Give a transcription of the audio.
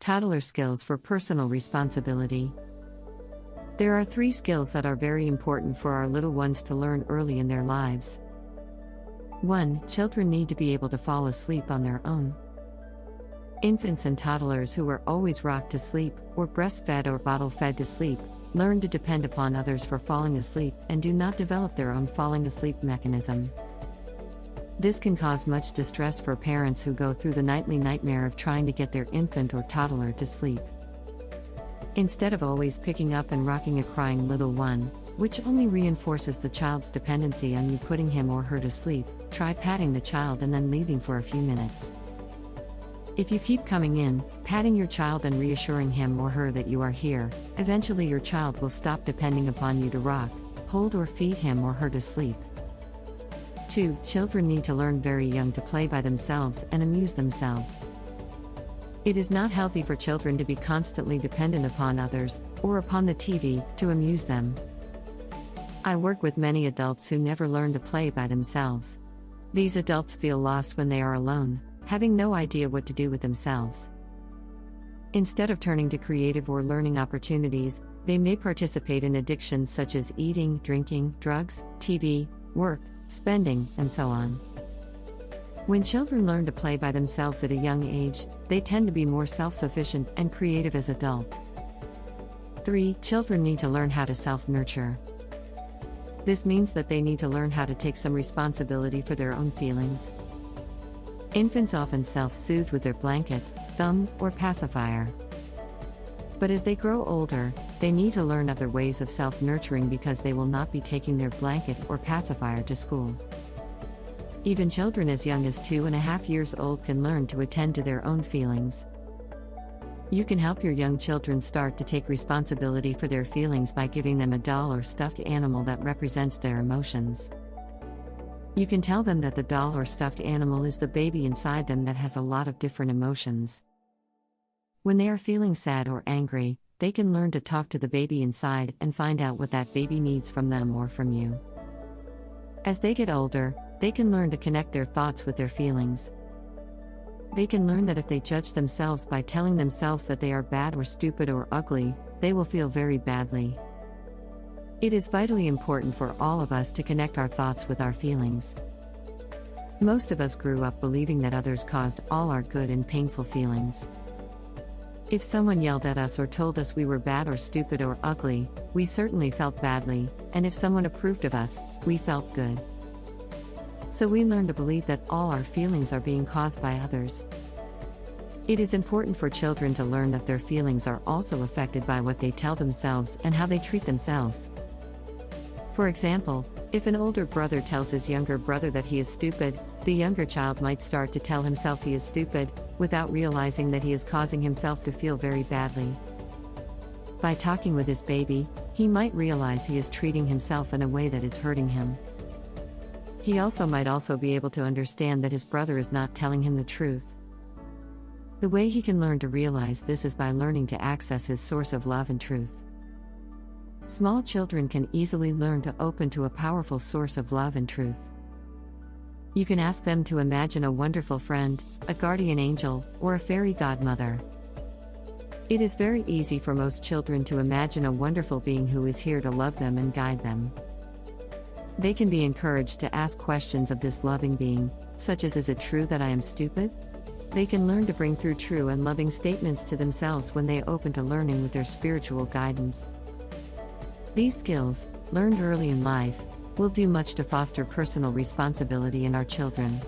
Toddler skills for personal responsibility. There are 3 skills that are very important for our little ones to learn early in their lives. 1. Children need to be able to fall asleep on their own. Infants and toddlers who are always rocked to sleep, or breastfed or bottle-fed to sleep, learn to depend upon others for falling asleep and do not develop their own falling asleep mechanism. This can cause much distress for parents who go through the nightly nightmare of trying to get their infant or toddler to sleep. Instead of always picking up and rocking a crying little one, which only reinforces the child's dependency on you putting him or her to sleep, try patting the child and then leaving for a few minutes. If you keep coming in, patting your child and reassuring him or her that you are here, eventually your child will stop depending upon you to rock, hold or feed him or her to sleep. 2. Children need to learn very young to play by themselves and amuse themselves. It is not healthy for children to be constantly dependent upon others, or upon the TV, to amuse them. I work with many adults who never learn to play by themselves. These adults feel lost when they are alone, having no idea what to do with themselves. Instead of turning to creative or learning opportunities, they may participate in addictions such as eating, drinking, drugs, TV, work, spending, and so on. When children learn to play by themselves at a young age, they tend to be more self-sufficient and creative as adults. 3. Children need to learn how to self-nurture. This means that they need to learn how to take some responsibility for their own feelings. Infants often self-soothe with their blanket, thumb, or pacifier. But as they grow older, they need to learn other ways of self-nurturing because they will not be taking their blanket or pacifier to school. Even children as young as 2.5 years old can learn to attend to their own feelings. You can help your young children start to take responsibility for their feelings by giving them a doll or stuffed animal that represents their emotions. You can tell them that the doll or stuffed animal is the baby inside them that has a lot of different emotions. When they are feeling sad or angry, they can learn to talk to the baby inside and find out what that baby needs from them or from you. As they get older, they can learn to connect their thoughts with their feelings. They can learn that if they judge themselves by telling themselves that they are bad or stupid or ugly, they will feel very badly. It is vitally important for all of us to connect our thoughts with our feelings. Most of us grew up believing that others caused all our good and painful feelings. If someone yelled at us or told us we were bad or stupid or ugly, we certainly felt badly, and if someone approved of us, we felt good. So we learn to believe that all our feelings are being caused by others. It is important for children to learn that their feelings are also affected by what they tell themselves and how they treat themselves. For example, if an older brother tells his younger brother that he is stupid, the younger child might start to tell himself he is stupid, without realizing that he is causing himself to feel very badly. By talking with his baby, he might realize he is treating himself in a way that is hurting him. He might also be able to understand that his brother is not telling him the truth. The way he can learn to realize this is by learning to access his source of love and truth. Small children can easily learn to open to a powerful source of love and truth. You can ask them to imagine a wonderful friend, a guardian angel, or a fairy godmother. It is very easy for most children to imagine a wonderful being who is here to love them and guide them. They can be encouraged to ask questions of this loving being, such as, "Is it true that I am stupid?" They can learn to bring through true and loving statements to themselves when they open to learning with their spiritual guidance. These skills, learned early in life, will do much to foster personal responsibility in our children.